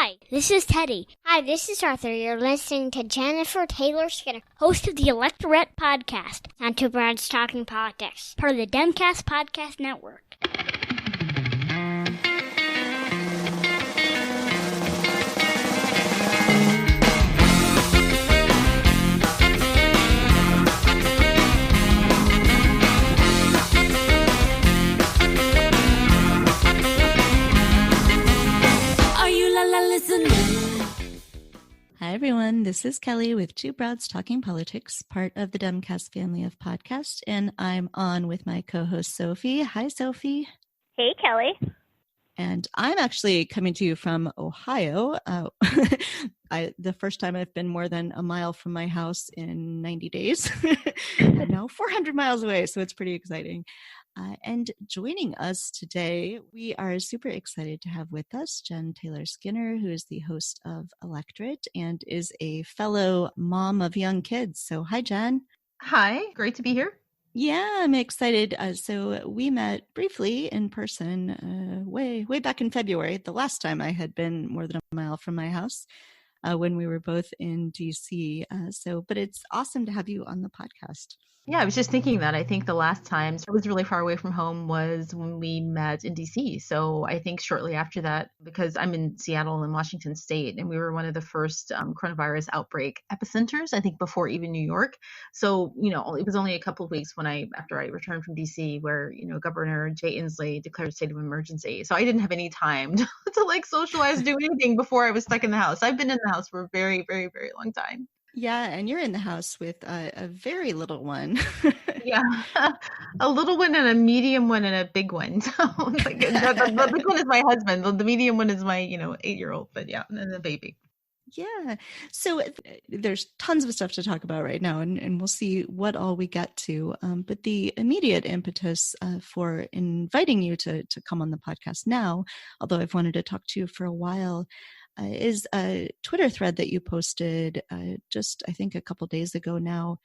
Hi, this is Teddy. Hi, this is Arthur. You're listening to Jennifer Taylor Skinner, host of the Electorette podcast on Two Broads Talking Politics, part of the Demcast Podcast Network. Hi, everyone. This is Kelly with Two Broads Talking Politics, part of the Demcast family of podcasts, and I'm on with my co-host, Sophie. Hi, Sophie. Hey, Kelly. And I'm actually coming to you from Ohio. The first time I've been more than a mile from my house in 90 days. I'm now 400 miles away, so it's pretty exciting. And joining us today, we are super excited to have with us Jen Taylor Skinner, who is the host of Electorette and is a fellow mom of young kids. So hi, Jen. Hi, great to be here. Yeah, I'm excited. So we met briefly in person way back in February, the last time I had been more than a mile from my house when we were both in DC. But it's awesome to have you on the podcast. Yeah, I was just thinking that. I think the last time I was really far away from home was when we met in DC. So I think shortly after that, because I'm in Seattle in Washington State, and we were one of the first coronavirus outbreak epicenters, I think before even New York. So, it was only a couple of weeks after I returned from DC where, Governor Jay Inslee declared a state of emergency. So I didn't have any time to socialize, do anything before I was stuck in the house. I've been in the house for a very, very, very long time. Yeah, and you're in the house with a very little one. Yeah, a little one and a medium one and a big one. So the big one is my husband. The medium one is my 8-year-old. But yeah, and then the baby. Yeah. So there's tons of stuff to talk about right now, and we'll see what all we get to. But the immediate impetus for inviting you to come on the podcast now, although I've wanted to talk to you for a while, is a Twitter thread that you posted just, I think, a couple days ago now,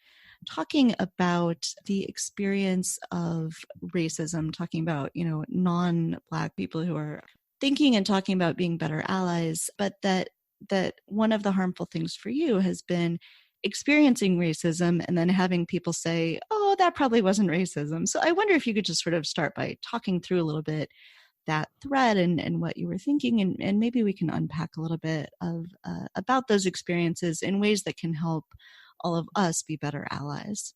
talking about the experience of racism, talking about, non-Black people who are thinking and talking about being better allies, but that one of the harmful things for you has been experiencing racism and then having people say, oh, that probably wasn't racism. So I wonder if you could just sort of start by talking through a little bit that thread and what you were thinking, and maybe we can unpack a little bit of about those experiences in ways that can help all of us be better allies.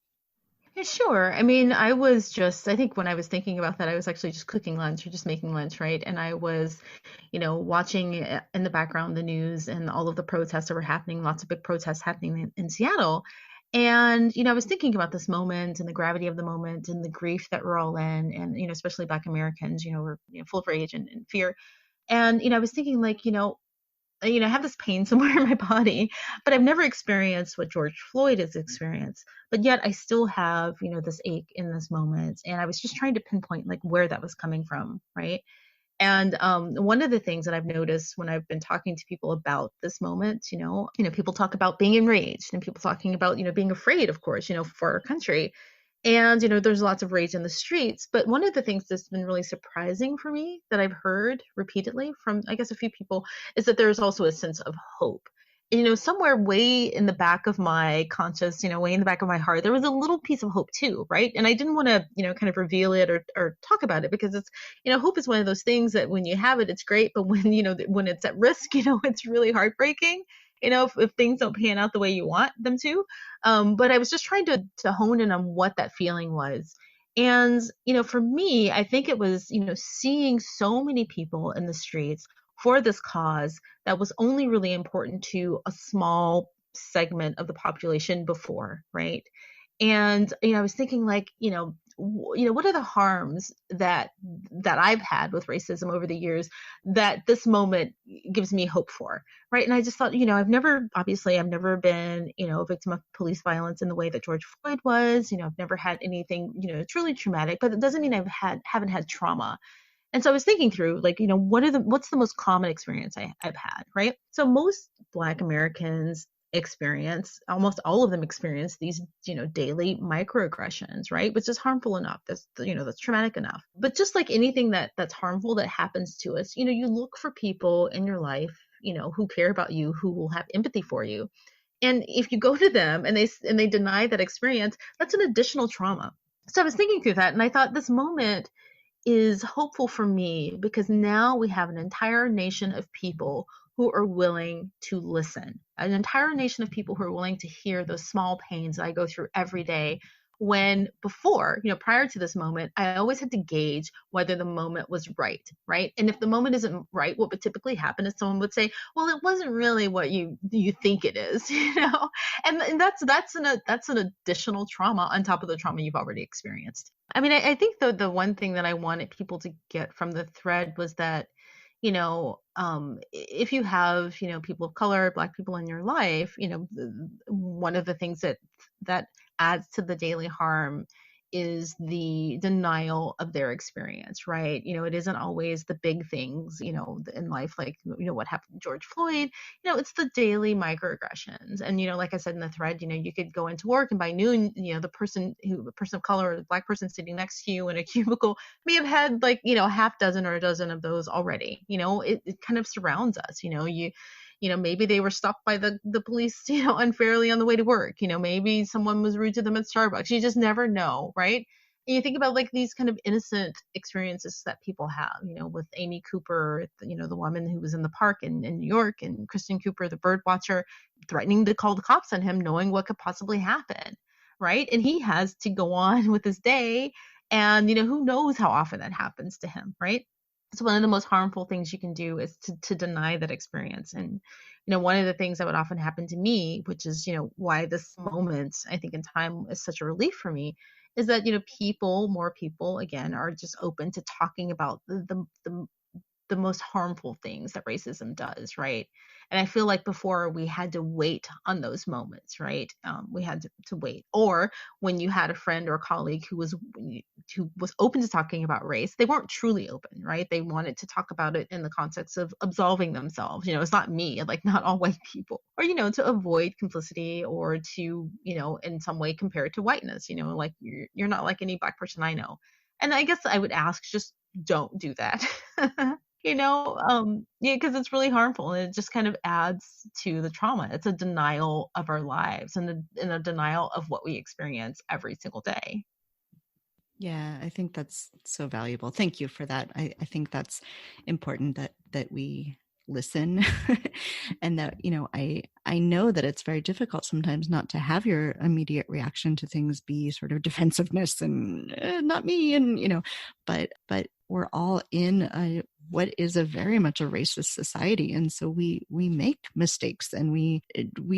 Yeah, sure. I mean, I think when I was thinking about that, I was actually just cooking lunch or just making lunch, right? And I was, watching in the background the news and all of the protests that were happening, lots of big protests happening in Seattle. And, I was thinking about this moment and the gravity of the moment and the grief that we're all in. And, especially Black Americans, we're full of rage and fear. And, I was thinking I have this pain somewhere in my body, but I've never experienced what George Floyd has experienced. But yet I still have, this ache in this moment. And I was just trying to pinpoint where that was coming from, right? And one of the things that I've noticed when I've been talking to people about this moment, people talk about being enraged and people talking about, being afraid, of course, for our country. And, there's lots of rage in the streets. But one of the things that's been really surprising for me that I've heard repeatedly from, I guess, a few people is that there's also a sense of hope. Somewhere way in the back of my conscious, way in the back of my heart, there was a little piece of hope too, right? And I didn't want to, kind of reveal it or talk about it because it's, hope is one of those things that when you have it, it's great. But when, when it's at risk, it's really heartbreaking, if things don't pan out the way you want them to. But I was just trying to hone in on what that feeling was. And, for me, I think it was, seeing so many people in the streets for this cause that was only really important to a small segment of the population before, right? And, I was thinking what are the harms that I've had with racism over the years that this moment gives me hope for, right? And I just thought, I've never been, a victim of police violence in the way that George Floyd was. I've never had anything, truly traumatic, but it doesn't mean haven't had trauma. And so I was thinking through, what's the most common experience I've had, right? So most Black Americans experience, almost all of them experience these, daily microaggressions, right? Which is harmful enough. That's traumatic enough. But just like anything that's harmful that happens to us, you look for people in your life who care about you, who will have empathy for you. And if you go to them and they deny that experience, that's an additional trauma. So I was thinking through that, and I thought this moment is hopeful for me because now we have an entire nation of people who are willing to listen, an entire nation of people who are willing to hear those small pains that I go through every day. When before, prior to this moment, I always had to gauge whether the moment was right? And if the moment isn't right, what would typically happen is someone would say, well, it wasn't really what you think it is, and that's an additional trauma on top of the trauma you've already experienced. I mean, I think the one thing that I wanted people to get from the thread was that, if you have, people of color, Black people in your life, one of the things that adds to the daily harm is the denial of their experience, right? It isn't always the big things, in life, like, what happened to George Floyd, it's the daily microaggressions. And, like I said in the thread, you could go into work and by noon, the person of color or the Black person sitting next to you in a cubicle may have had like, a half dozen or a dozen of those already. It kind of surrounds us. Maybe they were stopped by the police, unfairly on the way to work. Maybe someone was rude to them at Starbucks. You just never know, right? And you think about like these kind of innocent experiences that people have, with Amy Cooper, the woman who was in the park in New York, and Kristen Cooper, the bird watcher, threatening to call the cops on him, knowing what could possibly happen, right? And he has to go on with his day, and who knows how often that happens to him, right? So one of the most harmful things you can do is to deny that experience. And, one of the things that would often happen to me, which is, why this moment, I think in time is such a relief for me, is that, more people, again, are just open to talking about the most harmful things that racism does, right? And I feel like before we had to wait on those moments, right? We had to wait. Or when you had a friend or colleague who was open to talking about race, they weren't truly open, right? They wanted to talk about it in the context of absolving themselves. It's not me, like not all white people. Or, to avoid complicity or to, in some way compare it to whiteness, like you're not like any Black person I know. And I guess I would ask, just don't do that. Because it's really harmful and it just kind of adds to the trauma. It's a denial of our lives and a denial of what we experience every single day. Yeah, I think that's so valuable. Thank you for that. I think that's important that we listen and that, I know that it's very difficult sometimes not to have your immediate reaction to things be sort of defensiveness and not me. And, but we're all in what is a very much a racist society. And so we make mistakes and we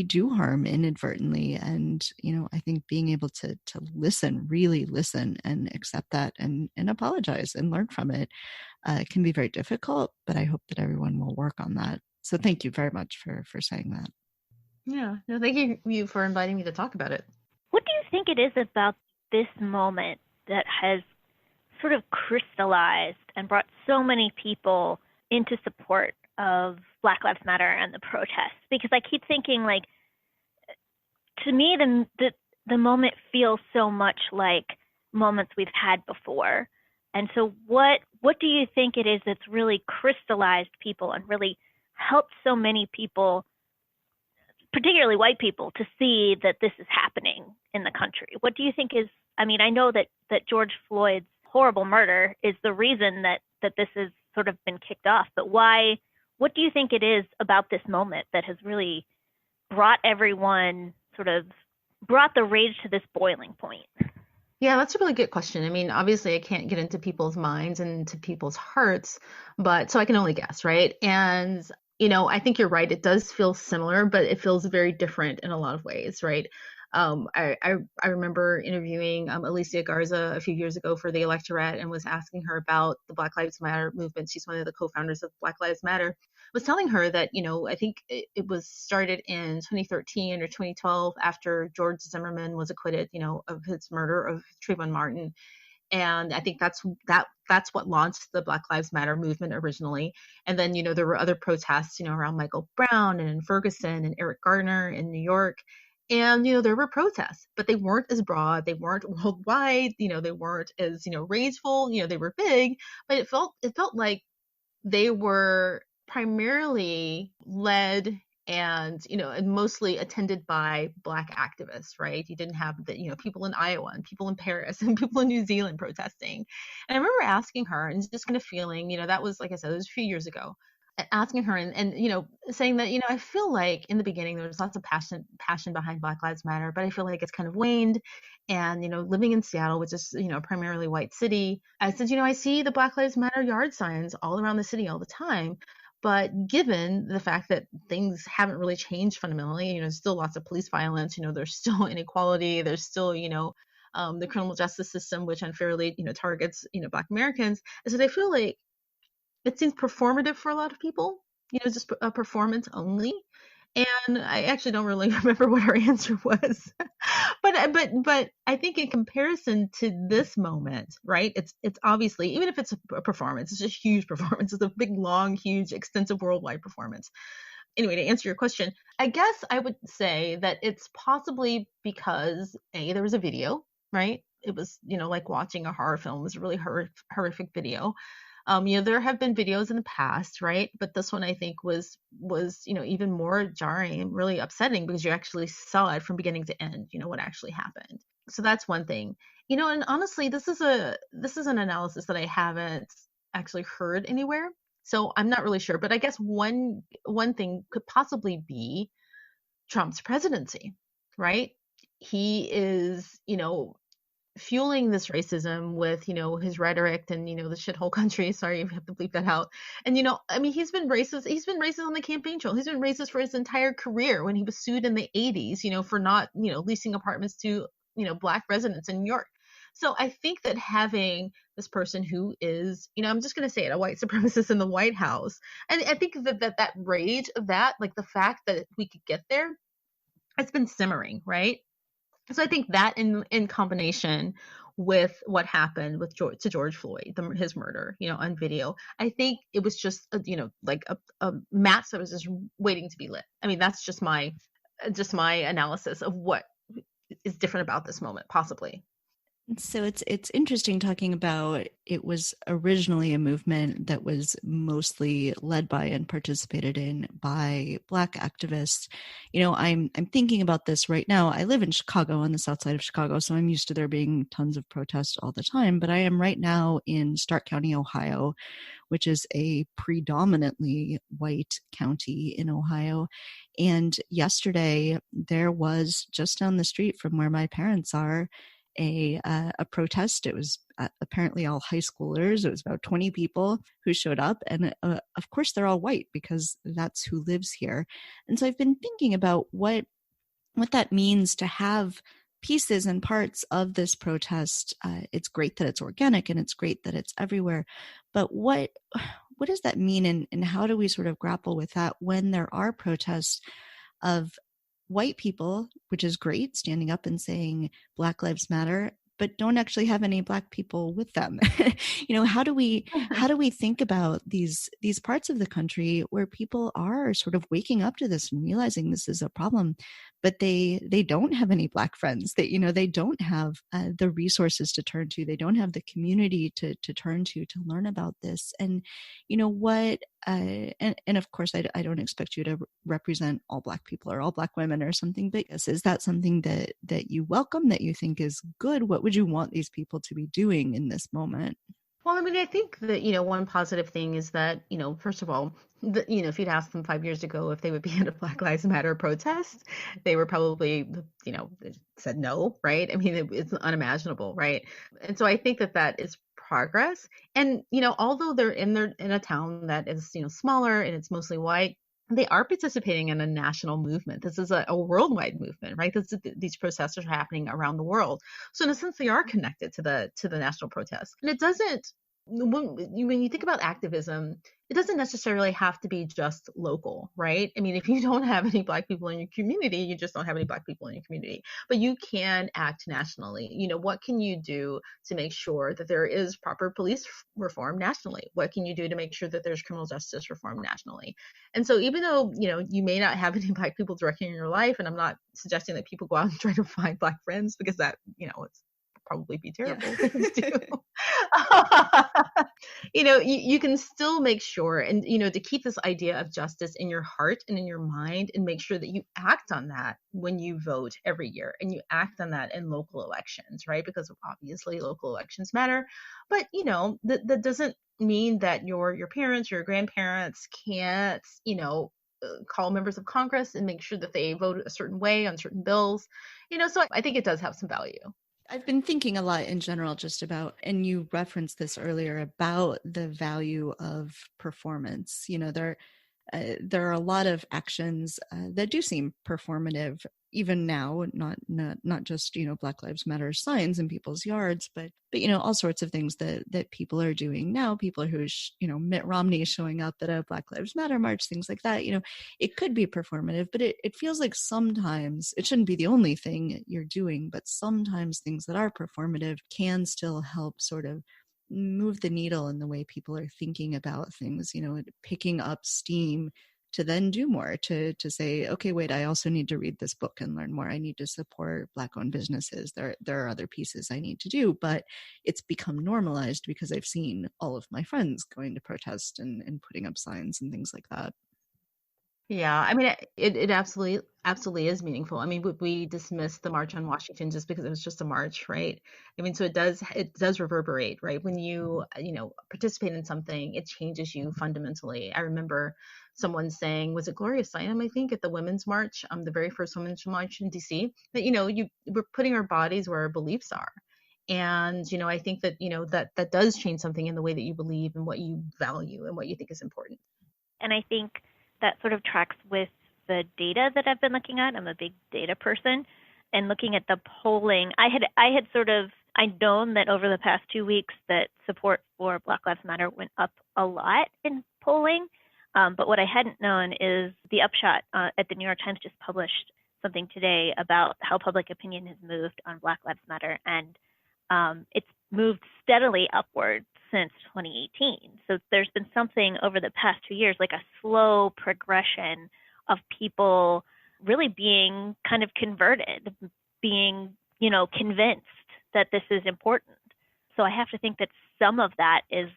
do harm inadvertently. And, I think being able to listen, really listen and accept that and apologize and learn from it can be very difficult, but I hope that everyone will work on that. So thank you very much for saying that. Yeah, no, thank you for inviting me to talk about it. What do you think it is about this moment that has sort of crystallized and brought so many people into support of Black Lives Matter and the protests? Because I keep thinking, like, to me, the moment feels so much like moments we've had before. And so what do you think it is that's really crystallized people and really helped so many people, particularly white people, to see that this is happening in the country? What do you think is, I mean, I know that George Floyd's horrible murder is the reason that this has sort of been kicked off, but what do you think it is about this moment that has really brought the rage to this boiling point? Yeah, that's a really good question. I mean, obviously I can't get into people's minds and to people's hearts, but so I can only guess, right? And, I think you're right. It does feel similar, but it feels very different in a lot of ways, right? I remember interviewing Alicia Garza a few years ago for the Electorette and was asking her about the Black Lives Matter movement. She's one of the co-founders of Black Lives Matter. Was telling her that, I think it was started in 2013 or 2012 after George Zimmerman was acquitted, of his murder of Trayvon Martin. And I think that's what launched the Black Lives Matter movement originally. And then, there were other protests, around Michael Brown and in Ferguson and Eric Garner in New York. And, there were protests, but they weren't as broad. They weren't worldwide. They weren't as, rageful. They were big, but it felt like they were primarily led and, and mostly attended by Black activists, right? You didn't have the, people in Iowa and people in Paris and people in New Zealand protesting. And I remember asking her and just kind of feeling, that was, like I said, it was a few years ago, asking her and saying that, I feel like in the beginning there was lots of passion behind Black Lives Matter, but I feel like it's kind of waned. And, living in Seattle, which is, a primarily white city, I said, I see the Black Lives Matter yard signs all around the city all the time. But given the fact that things haven't really changed fundamentally, there's still lots of police violence, there's still inequality, there's still, the criminal justice system, which unfairly, targets, Black Americans. And so they feel like it seems performative for a lot of people, just a performance only. And I actually don't really remember what her answer was, but I think in comparison to this moment, right? It's obviously, even if it's a performance, it's a huge performance. It's a big, long, huge, extensive worldwide performance. Anyway, to answer your question, I guess I would say that it's possibly because there was a video, right? It was, like watching a horror film. It was a really horrific video. There have been videos in the past, right? But this one I think was, even more jarring and really upsetting because you actually saw it from beginning to end, what actually happened. So that's one thing, and honestly, this is an analysis that I haven't actually heard anywhere. So I'm not really sure, but I guess one thing could possibly be Trump's presidency, right? He is, fueling this racism with, his rhetoric and, the shithole country. Sorry, you have to bleep that out. And, he's been racist. He's been racist on the campaign trail. He's been racist for his entire career when he was sued in the 80s, for not, leasing apartments to, Black residents in New York. So I think that having this person who is, I'm just going to say it, a white supremacist in the White House. And I think that rage of that, like the fact that we could get there, it's been simmering, right? So I think that in combination with what happened with George Floyd, his murder, on video, I think it was just, like a match that was just waiting to be lit. I mean, that's just my analysis of what is different about this moment, possibly. So it's interesting talking about it was originally a movement that was mostly led by and participated in by Black activists. I'm thinking about this right now. I live in Chicago, on the south side of Chicago, so I'm used to there being tons of protests all the time. But I am right now in Stark County, Ohio, which is a predominantly white county in Ohio. And yesterday there was, just down the street from where my parents are, a protest. It was apparently all high schoolers. It was about 20 people who showed up. And of course, they're all white because that's who lives here. And so I've been thinking about what that means to have pieces and parts of this protest. It's great that it's organic and it's great that it's everywhere. But what does that mean? And how do we sort of grapple with that when there are protests of white people, which is great, standing up and saying Black Lives Matter, but don't actually have any Black people with them? How do we think about these parts of the country where people are sort of waking up to this and realizing this is a problem, but they don't have any Black friends. They don't have the resources to turn to. They don't have the community to turn to learn about this. And and of course, I don't expect you to represent all Black people or all Black women or something, but is that something that you welcome, that you think is good? What would you want these people to be doing in this moment? Well, I mean, I think that, one positive thing is that, first of all, if you'd asked them 5 years ago if they would be at a Black Lives Matter protest, they were probably, said no, right? I mean, it's unimaginable, right? And so I think that is progress. And, although they're in a town that is, smaller and it's mostly white, they are participating in a national movement. This is a worldwide movement, right? These protests are happening around the world. So in a sense, they are connected to the national protests. And it doesn't, when you think about activism, it doesn't necessarily have to be just local, right? I mean, if you don't have any Black people in your community, you just don't have any Black people in your community. But you can act nationally. What can you do to make sure that there is proper police reform nationally? What can you do to make sure that there's criminal justice reform nationally? And so even though, you may not have any Black people directly in your life, and I'm not suggesting that people go out and try to find Black friends, because that, it's probably be terrible Yeah. things too. You can still make sure, and to keep this idea of justice in your heart and in your mind, and make sure that you act on that when you vote every year, and you act on that in local elections, right? Because obviously local elections matter, but that doesn't mean that your parents or your grandparents can't call members of Congress and make sure that they vote a certain way on certain bills. So I think it does have some value. I've been thinking a lot in general just about, and you referenced this earlier, about the value of performance. There are a lot of actions that do seem performative, even now. Not just Black Lives Matter signs in people's yards, but all sorts of things that people are doing now. People who Mitt Romney showing up at a Black Lives Matter march, things like that. It could be performative, but it feels like sometimes it shouldn't be the only thing you're doing. But sometimes things that are performative can still help sort of move the needle in the way people are thinking about things, picking up steam to then do more, to say, okay, wait, I also need to read this book and learn more. I need to support Black-owned businesses. There are other pieces I need to do, but it's become normalized because I've seen all of my friends going to protest and putting up signs and things like that. Yeah, I mean, it absolutely is meaningful. I mean, we dismiss the March on Washington just because it was just a march, right? I mean, so it does reverberate, right? When you participate in something, it changes you fundamentally. I remember someone saying, was it Gloria Steinem, I think, at the Women's March, the very first Women's March in DC, that we're putting our bodies where our beliefs are. And I think that that does change something in the way that you believe and what you value and what you think is important. And I think that sort of tracks with the data that I've been looking at. I'm a big data person, and looking at the polling, I'd known that over the past 2 weeks that support for Black Lives Matter went up a lot in polling. But what I hadn't known is the upshot at the New York Times just published something today about how public opinion has moved on Black Lives Matter, and it's moved steadily upward since 2018. So there's been something over the past 2 years, like a slow progression of people really being kind of converted, being, convinced that this is important. So I have to think that some of that is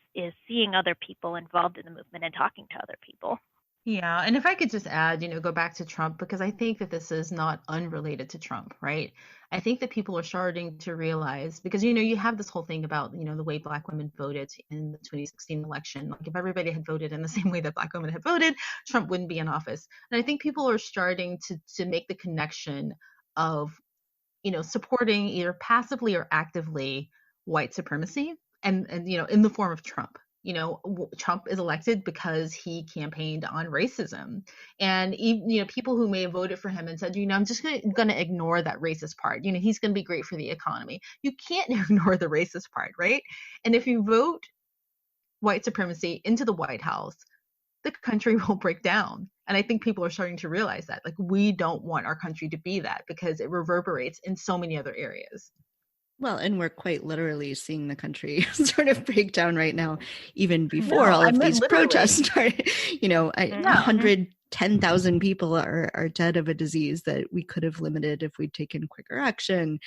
seeing other people involved in the movement and talking to other people. Yeah, and if I could just add, go back to Trump, because I think that this is not unrelated to Trump, right? I think that people are starting to realize, because you have this whole thing about the way Black women voted in the 2016 election. Like, if everybody had voted in the same way that Black women had voted, Trump wouldn't be in office. And I think people are starting to make the connection of supporting either passively or actively white supremacy, and in the form of Trump. Trump is elected because he campaigned on racism, and people who may have voted for him and said, I'm just going to ignore that racist part. He's going to be great for the economy. You can't ignore the racist part, right? And if you vote white supremacy into the White House, the country will break down. And I think people are starting to realize that, like, we don't want our country to be that, because it reverberates in so many other areas. Well, and we're quite literally seeing the country sort of break down right now, even before all of these protests started. 110,000 people are dead of a disease that we could have limited if we'd taken quicker action.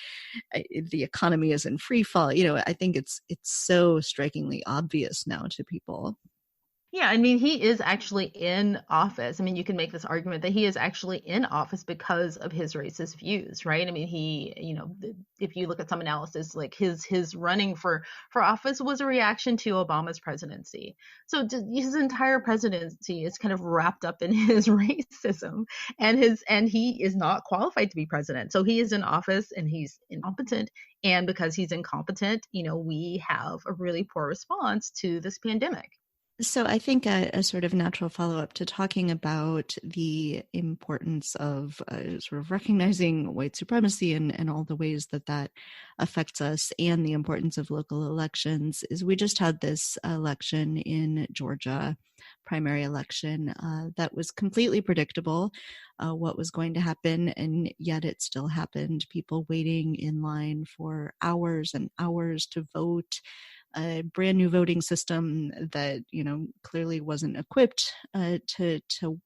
The economy is in free fall. I think it's so strikingly obvious now to people. Yeah, I mean, he is actually in office. I mean, you can make this argument that he is actually in office because of his racist views, right? I mean, he, if you look at some analysis, like his running for office was a reaction to Obama's presidency. So his entire presidency is kind of wrapped up in his racism, and he is not qualified to be president. So he is in office and he's incompetent. And because he's incompetent, we have a really poor response to this pandemic. So I think a sort of natural follow-up to talking about the importance of sort of recognizing white supremacy and all the ways that affects us, and the importance of local elections, is we just had this election in Georgia, primary election, that was completely predictable what was going to happen, and yet it still happened. People waiting in line for hours and hours to vote. a brand new voting system that, clearly wasn't equipped to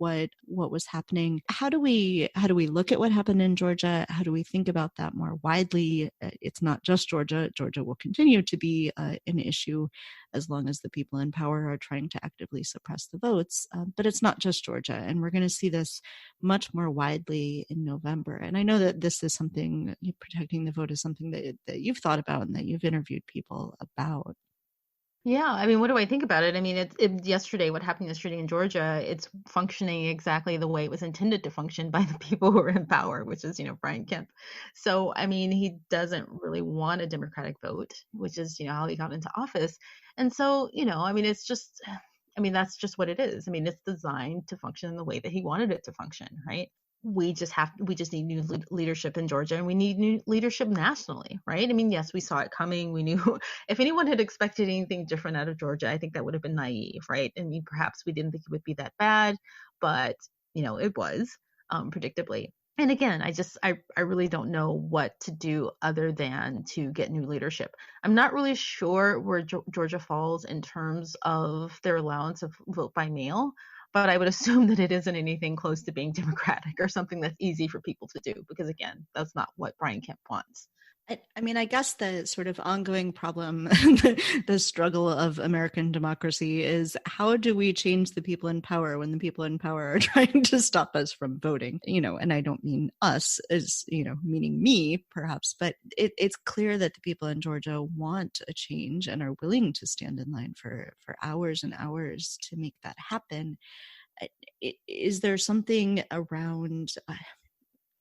what was happening. How do we look at what happened in Georgia? How do we think about that more widely? It's not just Georgia. Georgia will continue to be an issue as long as the people in power are trying to actively suppress the votes. But it's not just Georgia, and we're going to see this much more widely in November. And I know that this is something, protecting the vote is something that you've thought about and that you've interviewed people about. Yeah, I mean, what do I think about it? I mean, what happened yesterday in Georgia, it's functioning exactly the way it was intended to function by the people who are in power, which is, Brian Kemp. So, I mean, he doesn't really want a Democratic vote, which is, how he got into office. And so, I mean, that's just what it is. I mean, it's designed to function in the way that he wanted it to function, right? We just need new leadership in Georgia, and we need new leadership nationally, right? I mean, yes, we saw it coming. We knew if anyone had expected anything different out of Georgia, I think that would have been naive, right? I mean, perhaps we didn't think it would be that bad, but it was, predictably. And again, I really don't know what to do other than to get new leadership. I'm not really sure where Georgia falls in terms of their allowance of vote by mail, but I would assume that it isn't anything close to being democratic or something that's easy for people to do, because again, that's not what Brian Kemp wants. I mean, I guess the sort of ongoing problem, the struggle of American democracy is, how do we change the people in power when the people in power are trying to stop us from voting? And I don't mean us as, meaning me perhaps, but it's clear that the people in Georgia want a change and are willing to stand in line for hours and hours to make that happen. Is there something around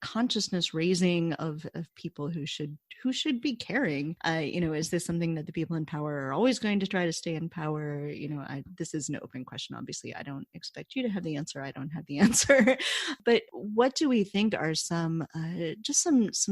consciousness raising of people who should be caring? Is this something that the people in power are always going to try to stay in power? This is an open question. Obviously, I don't expect you to have the answer. I don't have the answer. But what do we think are some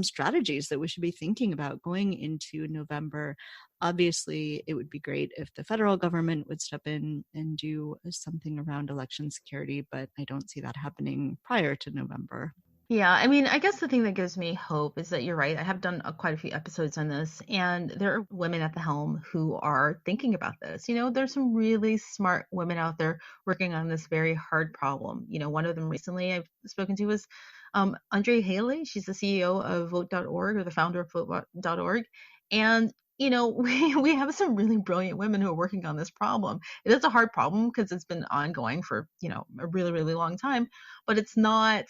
strategies that we should be thinking about going into November? Obviously, it would be great if the federal government would step in and do something around election security, but I don't see that happening prior to November. Yeah, I mean, I guess the thing that gives me hope is that you're right. I have done quite a few episodes on this, and there are women at the helm who are thinking about this. There's some really smart women out there working on this very hard problem. One of them recently I've spoken to was Andre Haley. She's the CEO of Vote.org, or the founder of Vote.org. And we have some really brilliant women who are working on this problem. It is a hard problem because it's been ongoing for, a really, really long time, but it's not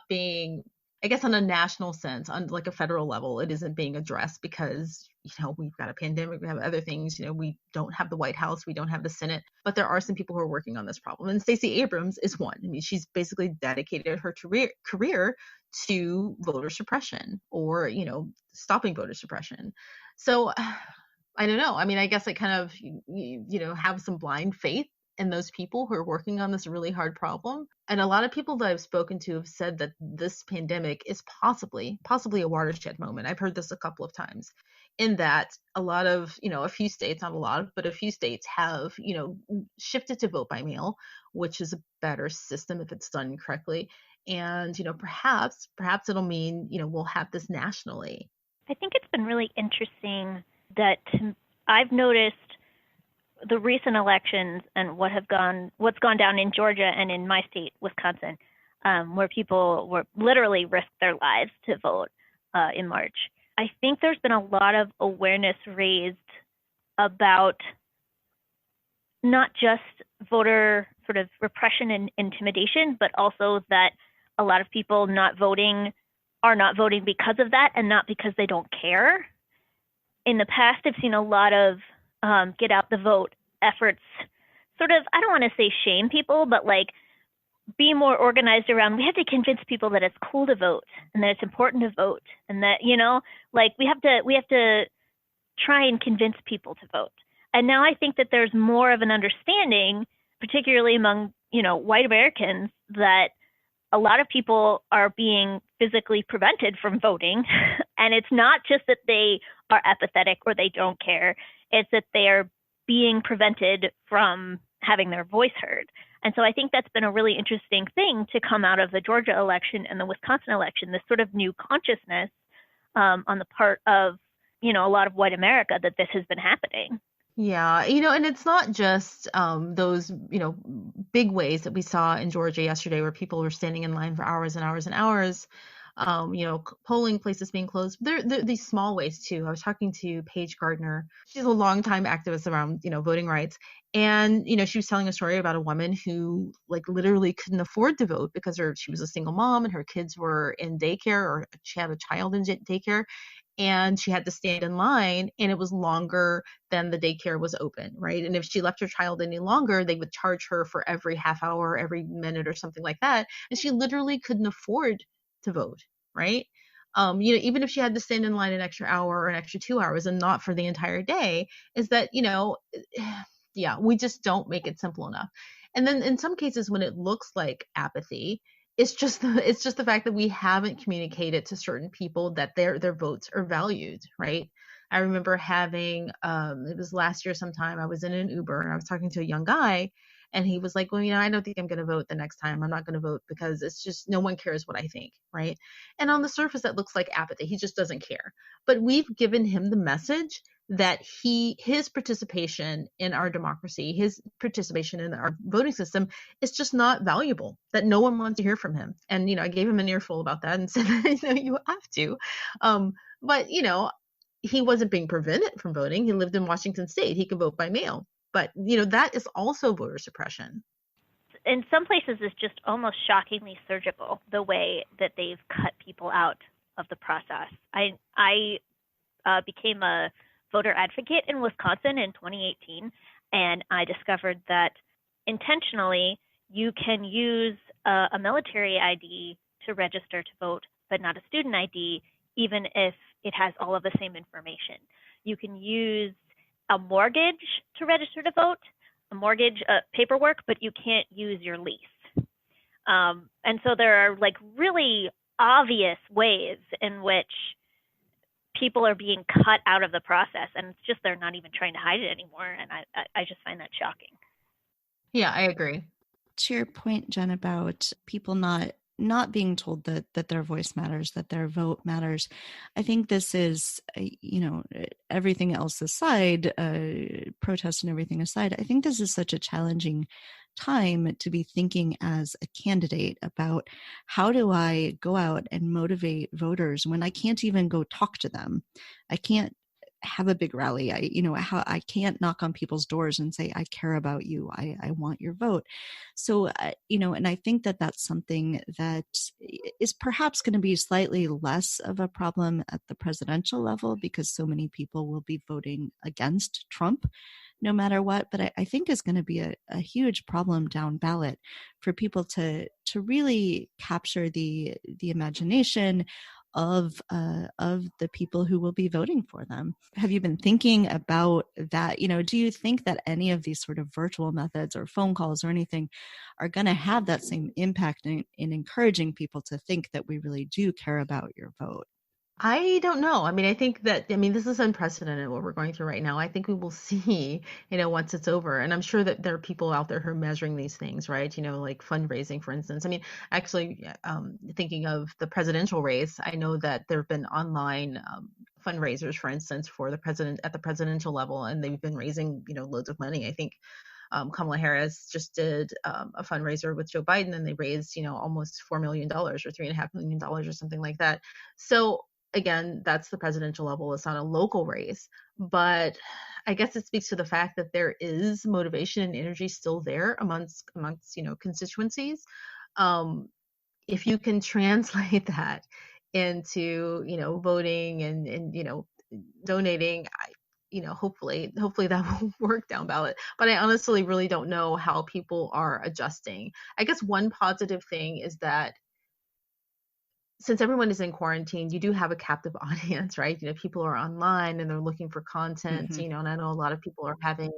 being, I guess, on a national sense, on like a federal level, it isn't being addressed because, we've got a pandemic, we have other things, we don't have the White House, we don't have the Senate, but there are some people who are working on this problem. And Stacey Abrams is one. I mean, she's basically dedicated her career to voter suppression, or, stopping voter suppression. So I don't know. I mean, I guess I kind of, have some blind faith in those people who are working on this really hard problem. And a lot of people that I've spoken to have said that this pandemic is possibly a watershed moment. I've heard this a couple of times, in that a lot of, a few states, not a lot, but a few states have, shifted to vote by mail, which is a better system if it's done correctly. And, perhaps it'll mean, we'll have this nationally. I think it's been really interesting that I've noticed the recent elections and what's gone down in Georgia and in my state, Wisconsin, where people were literally risked their lives to vote in March. I think there's been a lot of awareness raised about not just voter sort of repression and intimidation, but also that a lot of people are not voting because of that and not because they don't care. In the past, I've seen a lot of get out the vote efforts sort of, I don't want to say shame people, but like be more organized around, we have to convince people that it's cool to vote and that it's important to vote, and that, we have to try and convince people to vote. And now I think that there's more of an understanding, particularly among, white Americans, that a lot of people are being physically prevented from voting. And it's not just that they are apathetic or they don't care. It's that they are being prevented from having their voice heard. And so I think that's been a really interesting thing to come out of the Georgia election and the Wisconsin election, this sort of new consciousness on the part of, a lot of white America that this has been happening. Yeah, and it's not just those, big ways that we saw in Georgia yesterday where people were standing in line for hours and hours and hours, polling places being closed. There these small ways too. I was talking to Paige Gardner. She's a longtime activist around, voting rights. And, she was telling a story about a woman who like literally couldn't afford to vote because she was a single mom and her kids were in daycare, or she had a child in daycare, and she had to stand in line, and it was longer than the daycare was open, right? And if she left her child any longer, they would charge her for every half hour, every minute, or something like that. And she literally couldn't afford to vote, right? Even if she had to stand in line an extra hour or an extra 2 hours and not for the entire day, is that, yeah, we just don't make it simple enough. And then in some cases, when it looks like apathy, it's just the fact that we haven't communicated to certain people that their votes are valued, right? I remember having it was last year sometime, I was in an Uber and I was talking to a young guy, and he was like, well, I don't think I'm going to vote the next time. I'm not going to vote because it's just no one cares what I think, right? And on the surface that looks like apathy. He just doesn't care. But we've given him the message that his participation in our democracy, his participation in our voting system is just not valuable, that no one wants to hear from him. And, I gave him an earful about that and said, you have to. But, he wasn't being prevented from voting. He lived in Washington State. He could vote by mail. But, that is also voter suppression. In some places, it's just almost shockingly surgical, the way that they've cut people out of the process. I became a voter advocate in Wisconsin in 2018, and I discovered that intentionally you can use a military ID to register to vote, but not a student ID, even if it has all of the same information. You can use a mortgage to register to vote, a mortgage paperwork, but you can't use your lease. And so there are like really obvious ways in which people are being cut out of the process, and it's just they're not even trying to hide it anymore. And I just find that shocking. Yeah, I agree. To your point, Jen, about people not being told that their voice matters, that their vote matters. I think this is, everything else aside, protests and everything aside, I think this is such a challenging time to be thinking as a candidate about how do I go out and motivate voters when I can't even go talk to them. I can't have a big rally. I can't knock on people's doors and say, I care about you. I want your vote. So, and I think that that's something that is perhaps going to be slightly less of a problem at the presidential level because so many people will be voting against Trump no matter what. But I think is going to be a huge problem down ballot for people to really capture the imagination of the people who will be voting for them. Have you been thinking about that? Do you think that any of these sort of virtual methods or phone calls or anything are going to have that same impact in encouraging people to think that we really do care about your vote? I don't know. I think this is unprecedented what we're going through right now. I think we will see, once it's over. And I'm sure that there are people out there who are measuring these things, right? Like fundraising, for instance. Actually, thinking of the presidential race, I know that there have been online fundraisers, for instance, for the president at the presidential level, and they've been raising, loads of money. I think Kamala Harris just did a fundraiser with Joe Biden, and they raised, almost $4 million or $3.5 million or something like that. So again, that's the presidential level. It's not a local race, but I guess it speaks to the fact that there is motivation and energy still there amongst constituencies. If you can translate that into voting and donating, hopefully that will work down ballot. But I honestly really don't know how people are adjusting. I guess one positive thing is that since everyone is in quarantine, you do have a captive audience, right? People are online and they're looking for content, Mm-hmm. and I know a lot of people are having,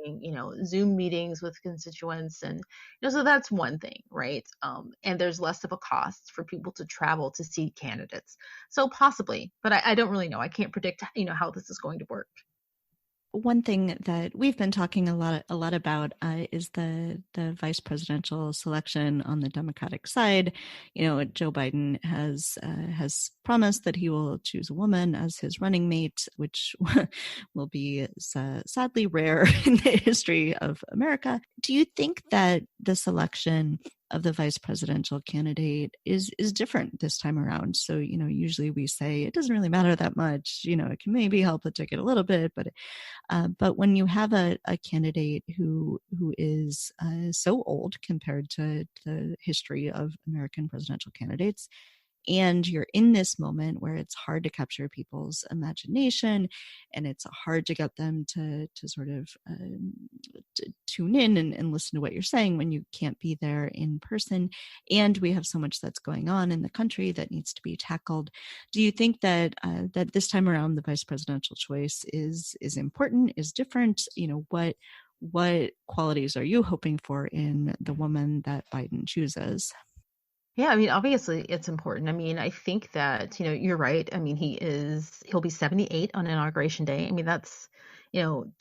Zoom meetings with constituents, and, so that's one thing, right? And there's less of a cost for people to travel to see candidates. So possibly, but I don't really know. I can't predict, how this is going to work. one thing that we've been talking a lot about is the vice presidential selection on the Democratic side. Joe Biden has promised that he will choose a woman as his running mate, which will be sadly rare in the history of America. Do you think that the selection of the vice presidential candidate is different this time around? So, usually we say it doesn't really matter that much. It can maybe help the ticket a little bit, but when you have a candidate who is so old compared to the history of American presidential candidates, and you're in this moment where it's hard to capture people's imagination and it's hard to get them to sort of to tune in and listen to what you're saying when you can't be there in person, and we have so much that's going on in the country that needs to be tackled. Do you think that that this time around the vice presidential choice is important, is different? What qualities are you hoping for in the woman that Biden chooses? Yeah, I mean, obviously it's important. I mean, I think that, you're right. I mean, he'll be 78 on Inauguration Day. I mean, that's,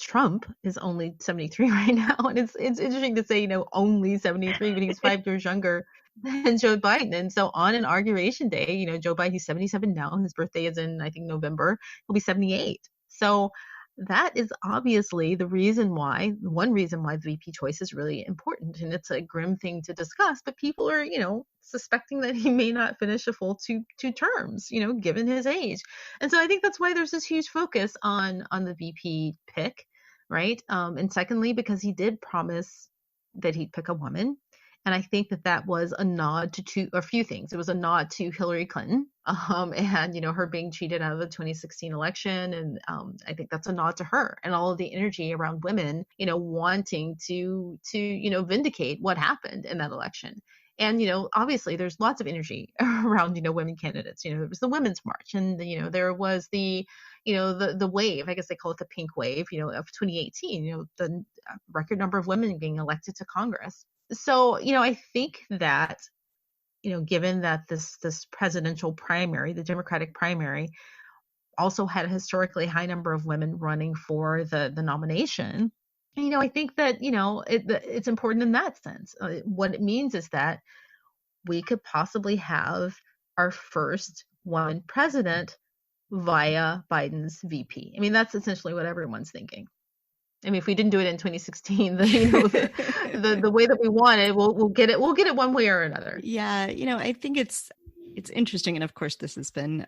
Trump is only 73 right now. And it's interesting to say, only 73, but he's 5 years younger than Joe Biden. And so on Inauguration Day, Joe Biden, he's 77 now. His birthday is in, I think, November. He'll be 78. So that is obviously one reason why the VP choice is really important. And it's a grim thing to discuss, but people are, suspecting that he may not finish a full two terms, given his age. And so I think that's why there's this huge focus on the VP pick, right? And secondly, because he did promise that he'd pick a woman. And I think that was a nod to a few things. It was a nod to Hillary Clinton, and her being cheated out of the 2016 election, and I think that's a nod to her and all of the energy around women, wanting to vindicate what happened in that election. And obviously, there's lots of energy around women candidates. There was the Women's March, and there was the the wave. I guess they call it the pink wave. Of 2018. The record number of women being elected to Congress. So, I think that, given that this presidential primary, the Democratic primary, also had a historically high number of women running for the nomination, I think that, it's important in that sense. What it means is that we could possibly have our first woman president via Biden's VP. I mean, that's essentially what everyone's thinking. I mean, if we didn't do it in 2016, the way that we want it, we'll get it. We'll get it one way or another. Yeah, I think it's interesting, and of course, this has been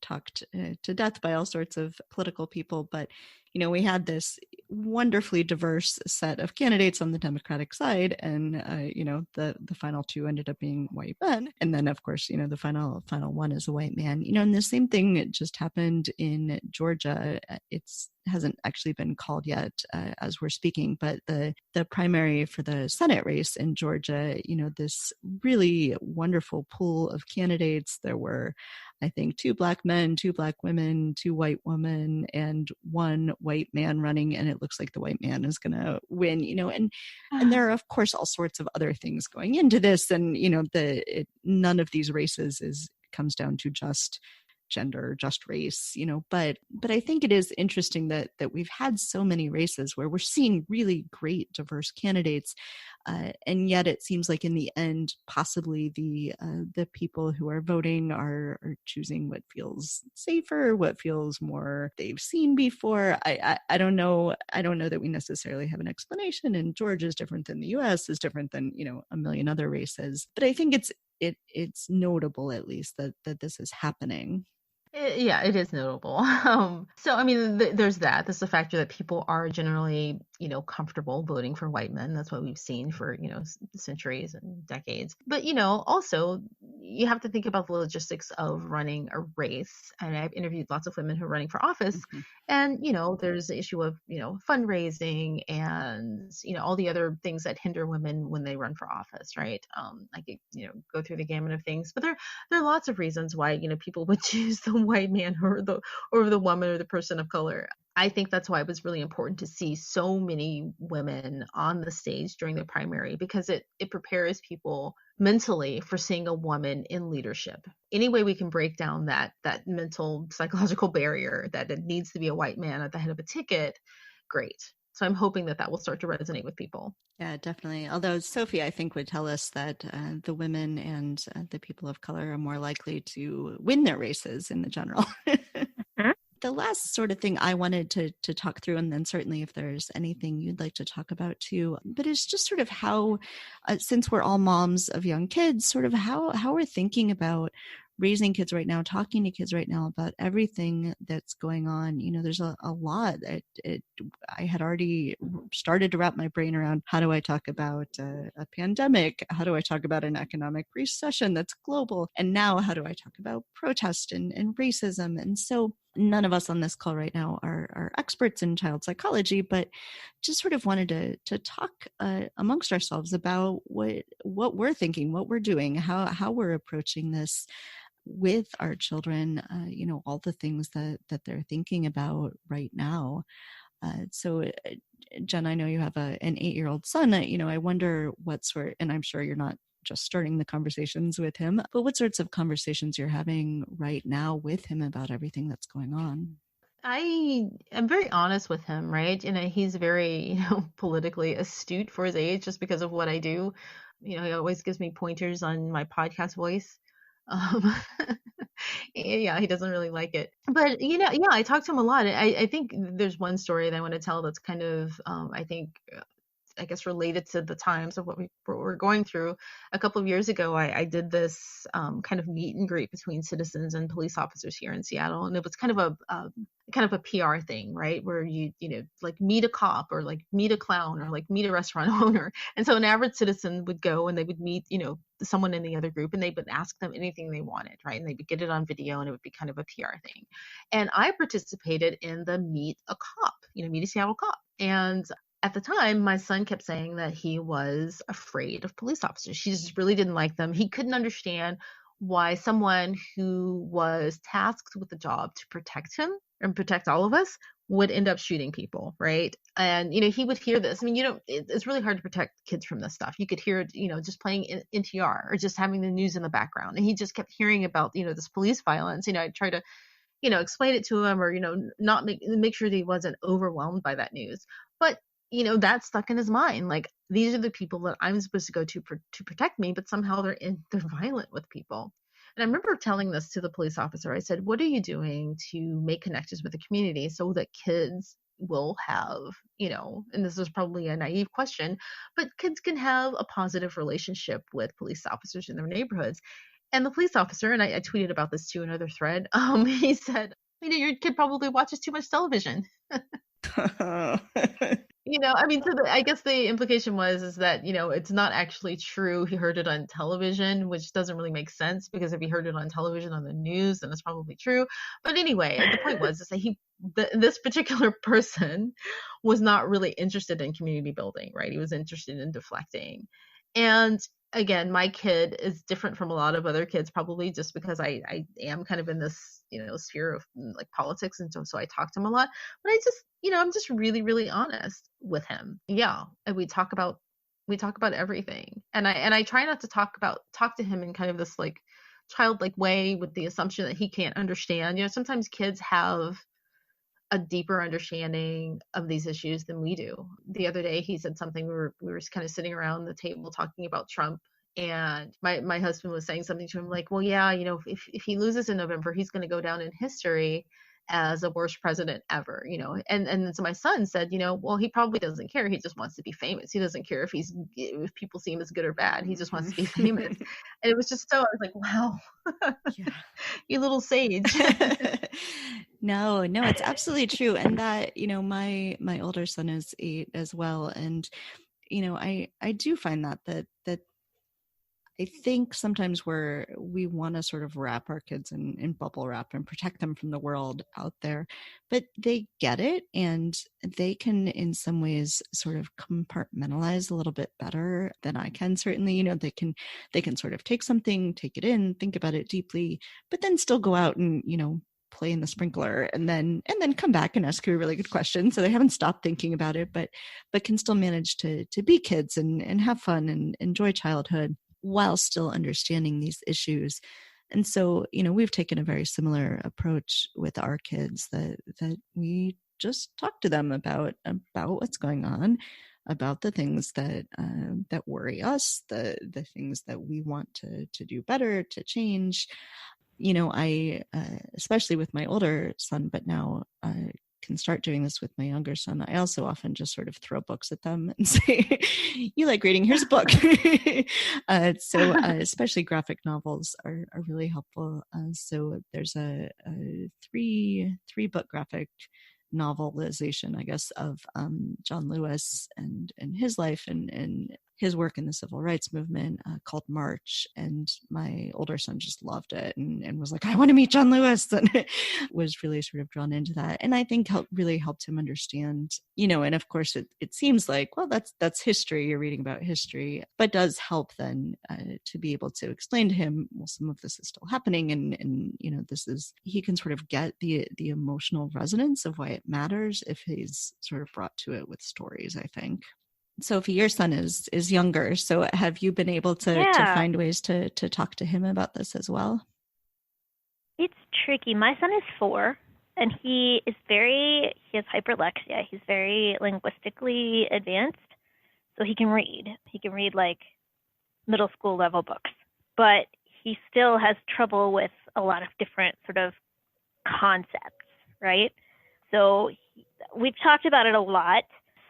talked to death by all sorts of political people. But we had this wonderfully diverse set of candidates on the Democratic side, and the final two ended up being white men, and then of course the final one is a white man. And the same thing just happened in Georgia. It's hasn't actually been called yet as we're speaking, but the primary for the Senate race in Georgia, this really wonderful pool of candidates. There were, I think, 2 black men, 2 black women, 2 white women, and 1 white man running, and it looks like the white man is going to win, and there are, of course, all sorts of other things going into this, and, none of these races comes down to just gender, just race, but I think it is interesting that we've had so many races where we're seeing really great diverse candidates, and yet it seems like in the end, possibly the people who are voting are choosing what feels safer, what feels more they've seen before. I don't know that we necessarily have an explanation, and Georgia is different than the U.S. is different than a million other races, but I think it's notable at least that this is happening. Yeah, it is notable. So, I mean, there's that. There's the factor that people are generally, comfortable voting for white men. That's what we've seen for, centuries and decades. But, also you have to think about the logistics of running a race. And I've interviewed lots of women who are running for office. Mm-hmm. And, there's the issue of, fundraising and, all the other things that hinder women when they run for office, right? I could, go through the gamut of things. But there are lots of reasons why, people would choose the white man over the woman or the person of color. I think that's why it was really important to see so many women on the stage during the primary, because it prepares people mentally for seeing a woman in leadership. Any way we can break down that mental psychological barrier that it needs to be a white man at the head of a ticket, great. So I'm hoping that will start to resonate with people. Yeah, definitely. Although Sophie, I think, would tell us that the women and the people of color are more likely to win their races in the general. The last sort of thing I wanted to talk through, and then certainly if there's anything you'd like to talk about too, but it's just sort of how, since we're all moms of young kids, sort of how we're thinking about raising kids right now, talking to kids right now about everything that's going on. There's a lot. I had already started to wrap my brain around, how do I talk about a pandemic? How do I talk about an economic recession that's global? And now how do I talk about protest and racism? And so none of us on this call right now are experts in child psychology, but just sort of wanted to talk amongst ourselves about what we're thinking, what we're doing, how we're approaching this with our children, all the things that they're thinking about right now. So Jen, I know you have an 8-year-old son. I wonder what sort, and I'm sure you're not just starting the conversations with him, but what sorts of conversations you're having right now with him about everything that's going on. I am very honest with him, right? And he's very, politically astute for his age just because of what I do. He always gives me pointers on my podcast voice. Yeah, he doesn't really like it. But, yeah, I talk to him a lot. I think there's one story that I want to tell that's kind of, I guess related to the times of what we're going through. A couple of years ago, I did this kind of meet and greet between citizens and police officers here in Seattle, and it was kind of a PR thing, right? Where you like meet a cop or like meet a clown or like meet a restaurant owner. And so an average citizen would go and they would meet someone in the other group, and they would ask them anything they wanted, right? And they would get it on video, and it would be kind of a PR thing. And I participated in the meet a cop, meet a Seattle cop. And at the time, my son kept saying that he was afraid of police officers. He just really didn't like them. He couldn't understand why someone who was tasked with the job to protect him and protect all of us would end up shooting people, right? And, he would hear this. I mean, it's really hard to protect kids from this stuff. You could hear it, just playing NTR or just having the news in the background. And he just kept hearing about, this police violence. I try to, explain it to him or, not make sure that he wasn't overwhelmed by that news. But that stuck in his mind. Like, these are the people that I'm supposed to go to protect me, but somehow they're violent with people. And I remember telling this to the police officer. I said, what are you doing to make connections with the community so that kids will have, and this is probably a naive question, but kids can have a positive relationship with police officers in their neighborhoods. And the police officer, and I tweeted about this too, another thread, he said, your kid probably watches too much television. I guess the implication is that, it's not actually true. He heard it on television, which doesn't really make sense, because if he heard it on television on the news, then it's probably true. But anyway, the point is that this particular person was not really interested in community building, right? He was interested in deflecting. And again, my kid is different from a lot of other kids, probably just because I am kind of in this, sphere of like politics. And so I talk to him a lot, but I'm just really, really honest with him. Yeah. And we talk about everything. And I try not to talk to him in kind of this like childlike way with the assumption that he can't understand. Sometimes kids have a deeper understanding of these issues than we do. The other day he said something, we were kind of sitting around the table talking about Trump, and my husband was saying something to him like, well, yeah, if he loses in November, he's going to go down in history as the worst president ever, and so my son said, well, he probably doesn't care. He just wants to be famous. He doesn't care if people see him as good or bad. He just wants to be famous. And it was just I was like, wow, yeah. You little sage. No, it's absolutely true. And that, my older son is 8 as well. And, I do find that I think sometimes we want to sort of wrap our kids in bubble wrap and protect them from the world out there, but they get it, and they can in some ways sort of compartmentalize a little bit better than I can. Certainly, they can sort of take something, take it in, think about it deeply, but then still go out and, play in the sprinkler and then come back and ask you a really good question. So they haven't stopped thinking about it, but can still manage to be kids and have fun and enjoy childhood while still understanding these issues. And so, we've taken a very similar approach with our kids, that we just talk to them about what's going on, about the things that worry us, the things that we want to do better, to change. I especially with my older son, but now can start doing this with my younger son. I also often just sort of throw books at them and say, "You like reading? Here's a book." So especially graphic novels are really helpful. So there's a three book graphic novelization, I guess, of John Lewis and his life and his work in the civil rights movement, called March. And my older son just loved it and was like, "I want to meet John Lewis," and was really sort of drawn into that. And I think really helped him understand, and of course it seems like, well, that's history, you're reading about history, but does help then to be able to explain to him, well, some of this is still happening, and he can sort of get the emotional resonance of why it matters if he's sort of brought to it with stories, I think. Sophie, your son is younger, so have you been able to find ways to talk to him about this as well? It's tricky. My son is 4, and he has hyperlexia. He's very linguistically advanced, so he can read. He can read like middle school level books, but he still has trouble with a lot of different sort of concepts, right? So we've talked about it a lot.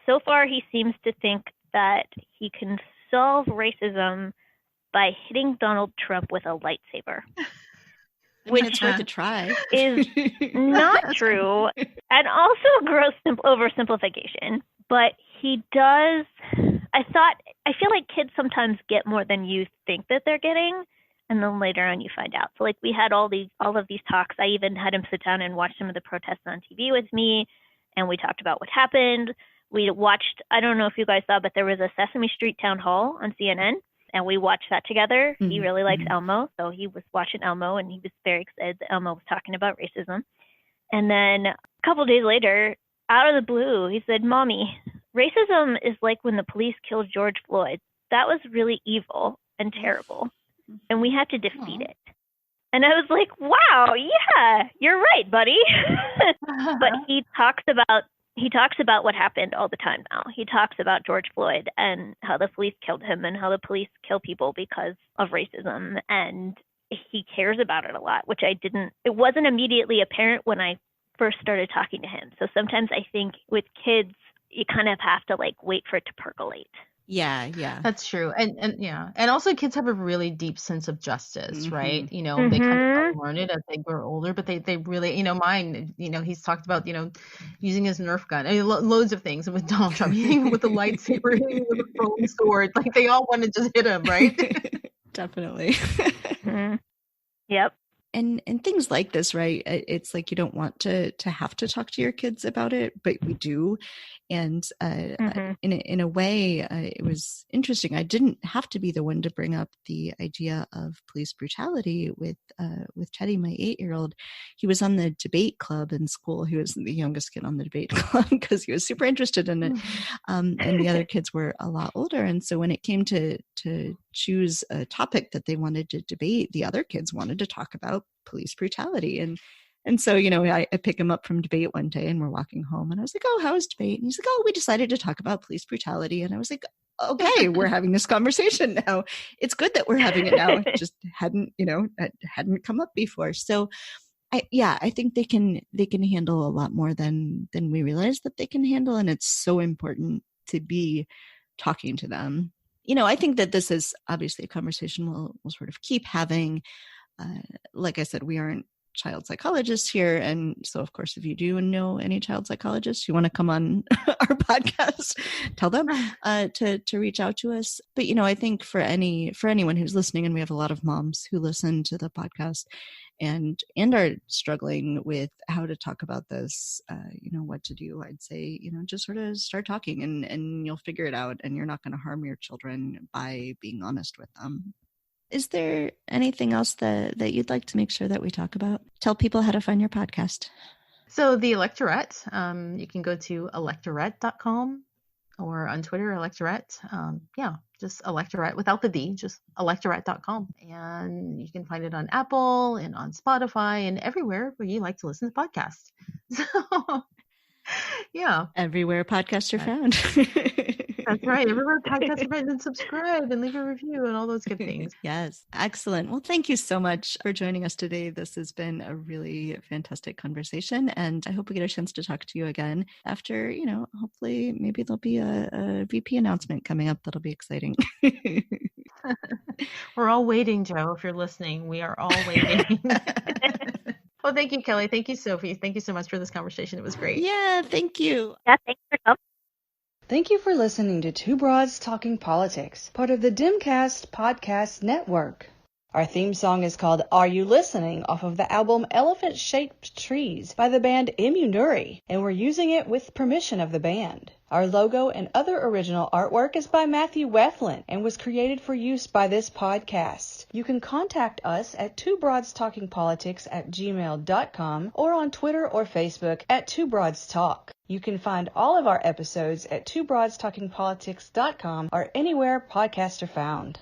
So far, he seems to think that he can solve racism by hitting Donald Trump with a lightsaber. Which it's worth a try. Is not true, and also a gross oversimplification. But he does. I feel like kids sometimes get more than you think that they're getting, and then later on you find out. So like we had all of these talks. I even had him sit down and watch some of the protests on TV with me, and we talked about what happened. We watched, I don't know if you guys saw, but there was a Sesame Street town hall on CNN, and we watched that together. Mm-hmm. He really likes Elmo, so he was watching Elmo, and he was very excited that Elmo was talking about racism. And then a couple of days later, out of the blue, he said, "Mommy, racism is like when the police killed George Floyd. That was really evil and terrible, and we had to defeat it." And I was like, wow, yeah, you're right, buddy. But he talks about what happened all the time now. He talks about George Floyd and how the police killed him and how the police kill people because of racism. And he cares about it a lot, which it wasn't immediately apparent when I first started talking to him. So sometimes I think with kids, you kind of have to like wait for it to percolate. Yeah. That's true. And also kids have a really deep sense of justice, right? They kind of learn it as they grow older, but they really, mine, he's talked about, using his Nerf gun, loads of things. And with Donald Trump, hitting with a lightsaber, hitting with a throwing sword, like they all want to just hit him, right? Definitely. Yep. And things like this, right? It's like you don't want to have to talk to your kids about it, but we do. And in a way, it was interesting. I didn't have to be the one to bring up the idea of police brutality with Teddy, my 8-year-old. He was on the debate club in school. He was the youngest kid on the debate club because he was super interested in it. And the other kids were a lot older. And so when it came to choose a topic that they wanted to debate, the other kids wanted to talk about police brutality. And so, I pick him up from debate one day and we're walking home and I was like, "Oh, how was debate?" And he's like, "Oh, we decided to talk about police brutality." And I was like, "Okay, we're having this conversation now. It's good that we're having it now. It just hadn't come up before." So I think they can handle a lot more than we realize that they can handle. And it's so important to be talking to them. I think that this is obviously a conversation we'll sort of keep having. Like I said, we aren't child psychologists here. And so, of course, if you do know any child psychologists, you want to come on our podcast, tell them to reach out to us. But, I think for anyone who's listening, and we have a lot of moms who listen to the podcast and are struggling with how to talk about this, what to do, I'd say, just sort of start talking and you'll figure it out, and you're not going to harm your children by being honest with them. Is there anything else that you'd like to make sure that we talk about? Tell people how to find your podcast. So the Electorette, you can go to electorette.com or on Twitter, Electorette. Just Electorette without the D, just electorette.com. And you can find it on Apple and on Spotify and everywhere where you like to listen to podcasts. So Yeah. Everywhere podcasts are found. That's right. Everywhere podcasts are found, and subscribe and leave a review and all those good things. Yes. Excellent. Well, thank you so much for joining us today. This has been a really fantastic conversation, and I hope we get a chance to talk to you again after, hopefully maybe there'll be a VP announcement coming up that'll be exciting. We're all waiting, Joe. If you're listening, we are all waiting. Well, thank you, Kelly. Thank you, Sophie. Thank you so much for this conversation. It was great. Yeah, thank you. Yeah, thanks for coming. Thank you for listening to Two Broads Talking Politics, part of the Dimcast Podcast Network. Our theme song is called Are You Listening? Off of the album Elephant Shaped Trees by the band Immunuri, and we're using it with permission of the band. Our logo and other original artwork is by Matthew Wethlin and was created for use by this podcast. You can contact us at twobroadstalkingpolitics@gmail.com or on Twitter or Facebook at Two Broads Talk. You can find all of our episodes at twobroadstalkingpolitics.com or anywhere podcasts are found.